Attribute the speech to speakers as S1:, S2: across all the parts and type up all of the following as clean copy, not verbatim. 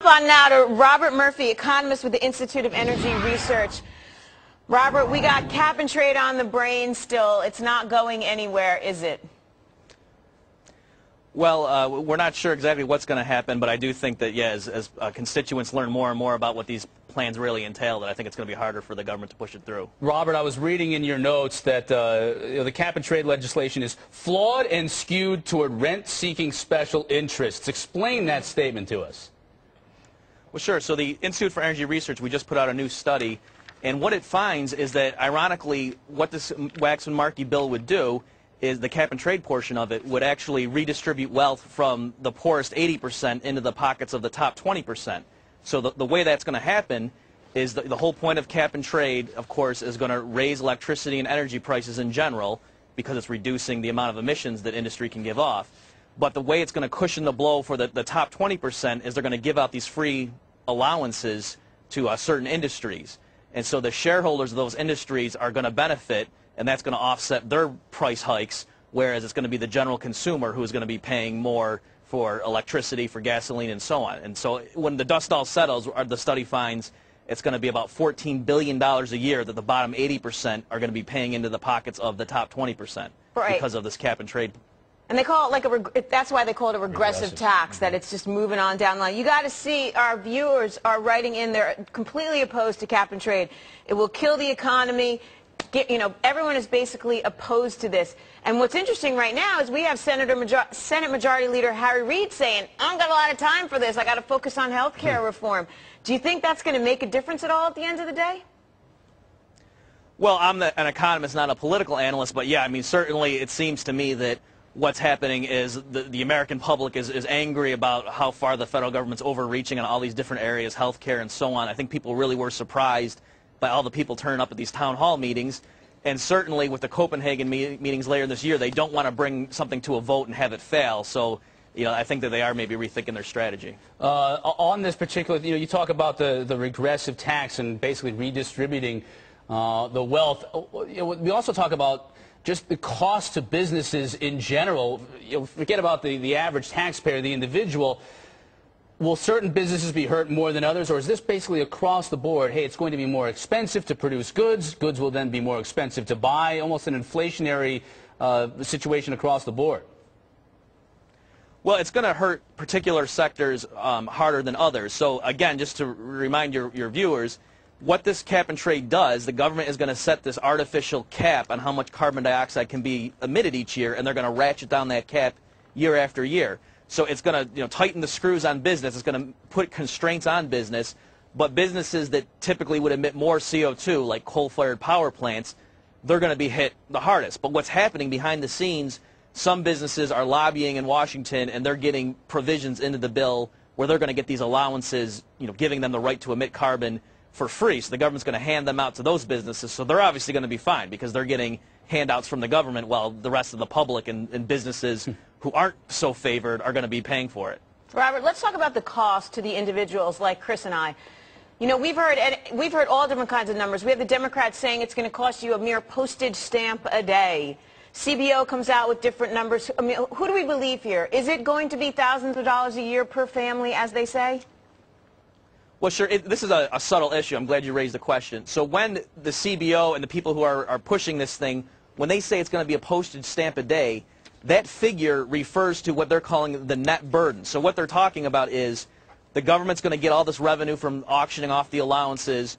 S1: on now to Robert Murphy, economist with the Institute of Energy Research. Robert, we got cap and trade on the brain still. It's not going anywhere, is it?
S2: Well, we're not sure exactly what's going to happen, but I do think that, yeah, as constituents learn more and more about what these plans really entail, that I think it's going to be harder for the government to push it through.
S3: Robert, I was reading in your notes that the cap and trade legislation is flawed and skewed toward rent-seeking special interests. Explain that statement to us.
S2: Well, sure. So the Institute for Energy Research, we just put out a new study, and what it finds is that, ironically, what this Waxman-Markey bill would do is the cap and trade portion of it would actually redistribute wealth from the poorest 80% into the pockets of the top 20%. So the way that's going to happen is the whole point of cap and trade, of course, is going to raise electricity and energy prices in general because it's reducing the amount of emissions that industry can give off. But the way it's going to cushion the blow for the top 20% is they're going to give out these free allowances to certain industries. And so the shareholders of those industries are going to benefit, and that's going to offset their price hikes, whereas it's going to be the general consumer who is going to be paying more for electricity, for gasoline, and so on. And so when the dust all settles, the study finds it's going to be about $14 billion a year that the bottom 80% are going to be paying into the pockets of the top 20% because of this cap and trade.
S1: And they call it like that's why they call it a regressive tax, that it's just moving on down the line. You got to see, our viewers are writing in, they're completely opposed to cap and trade. It will kill the economy. Everyone is basically opposed to this. And what's interesting right now is we have Senate Majority Leader Harry Reid saying, I don't got a lot of time for this. I got to focus on health care reform. Do you think that's going to make a difference at all at the end of the day?
S2: Well, I'm an economist, not a political analyst, but yeah, I mean, certainly it seems to me that what's happening is the American public is angry about how far the federal government's overreaching in all these different areas, health care and so on. I think people really were surprised by all the people turning up at these town hall meetings. And certainly with the Copenhagen meetings later this year, they don't want to bring something to a vote and have it fail. So, I think that they are maybe rethinking their strategy.
S3: On this particular, you talk about the regressive tax and basically redistributing the wealth. We also talk about just the cost to businesses in general. Forget about the average taxpayer, the individual. Will certain businesses be hurt more than others, or is this basically across the board, hey, it's going to be more expensive to produce goods, goods will then be more expensive to buy, almost an inflationary situation across the board?
S2: Well, it's going to hurt particular sectors harder than others. So again, just to remind your viewers, what this cap and trade does, the government is going to set this artificial cap on how much carbon dioxide can be emitted each year, and they're going to ratchet down that cap year after year. So it's going to tighten the screws on business. It's going to put constraints on business. But businesses that typically would emit more CO2, like coal-fired power plants, they're going to be hit the hardest. But what's happening behind the scenes, some businesses are lobbying in Washington, and they're getting provisions into the bill where they're going to get these allowances, giving them the right to emit carbon for free. So the government's going to hand them out to those businesses. So they're obviously going to be fine because they're getting handouts from the government while the rest of the public and businesses who aren't so favored are going to be paying for it.
S1: Robert, let's talk about the cost to the individuals like Chris and I. We've heard all different kinds of numbers. We have the Democrats saying it's going to cost you a mere postage stamp a day. CBO comes out with different numbers. I mean, who do we believe here? Is it going to be thousands of dollars a year per family, as they say?
S2: Well, sure. This is a subtle issue. I'm glad you raised the question. So when the CBO and the people who are pushing this thing, when they say it's going to be a postage stamp a day, that figure refers to what they're calling the net burden. So what they're talking about is the government's going to get all this revenue from auctioning off the allowances,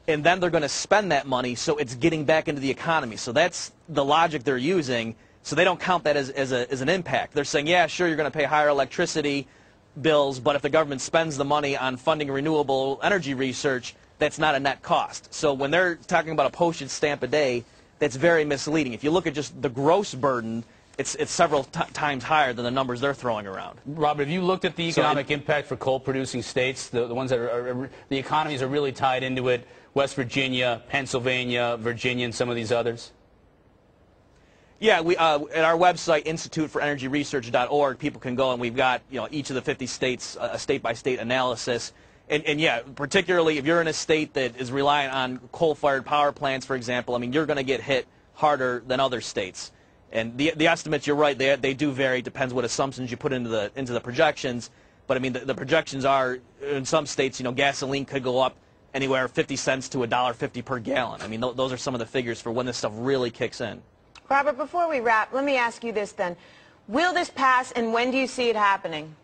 S2: and then they're going to spend that money so it's getting back into the economy. So that's the logic they're using. So they don't count that as an impact. They're saying, yeah, sure, you're going to pay higher electricity bills, but if the government spends the money on funding renewable energy research, that's not a net cost. So when they're talking about a postage stamp a day, that's very misleading. If you look at just the gross burden, it's several times higher than the numbers they're throwing around.
S3: Robert, have you looked at the economic impact for coal-producing states, the ones that the economies are really tied into it, West Virginia, Pennsylvania, Virginia, and some of these others?
S2: Yeah, we at our website, instituteforenergyresearch.org, people can go and we've got each of the 50 states a state-by-state analysis. And yeah, particularly if you're in a state that is reliant on coal-fired power plants, for example, I mean, you're going to get hit harder than other states. And the estimates, you're right, they do vary. It depends what assumptions you put into the projections. But I mean, the projections are in some states, you know, gasoline could go up anywhere 50 cents to $1.50 per gallon. I mean, those are some of the figures for when this stuff really kicks in.
S1: Robert, before we wrap, let me ask you this then. Will this pass, and when do you see it happening?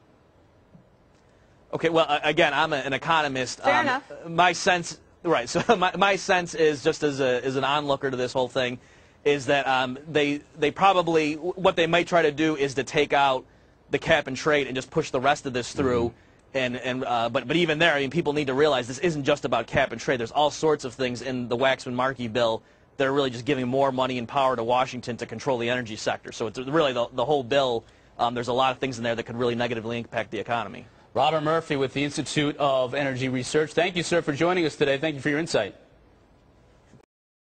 S2: Okay, well, again, I'm an economist.
S1: Fair enough.
S2: My sense, right, so my sense is, just as an onlooker to this whole thing, is that they probably, what they might try to do is to take out the cap and trade and just push the rest of this through. But even there, I mean, people need to realize this isn't just about cap and trade. There's all sorts of things in the Waxman-Markey bill that are really just giving more money and power to Washington to control the energy sector. So it's really the whole bill. There's a lot of things in there that could really negatively impact the economy.
S3: Robert Murphy with the Institute of Energy Research. Thank you, sir, for joining us today. Thank you for your insight.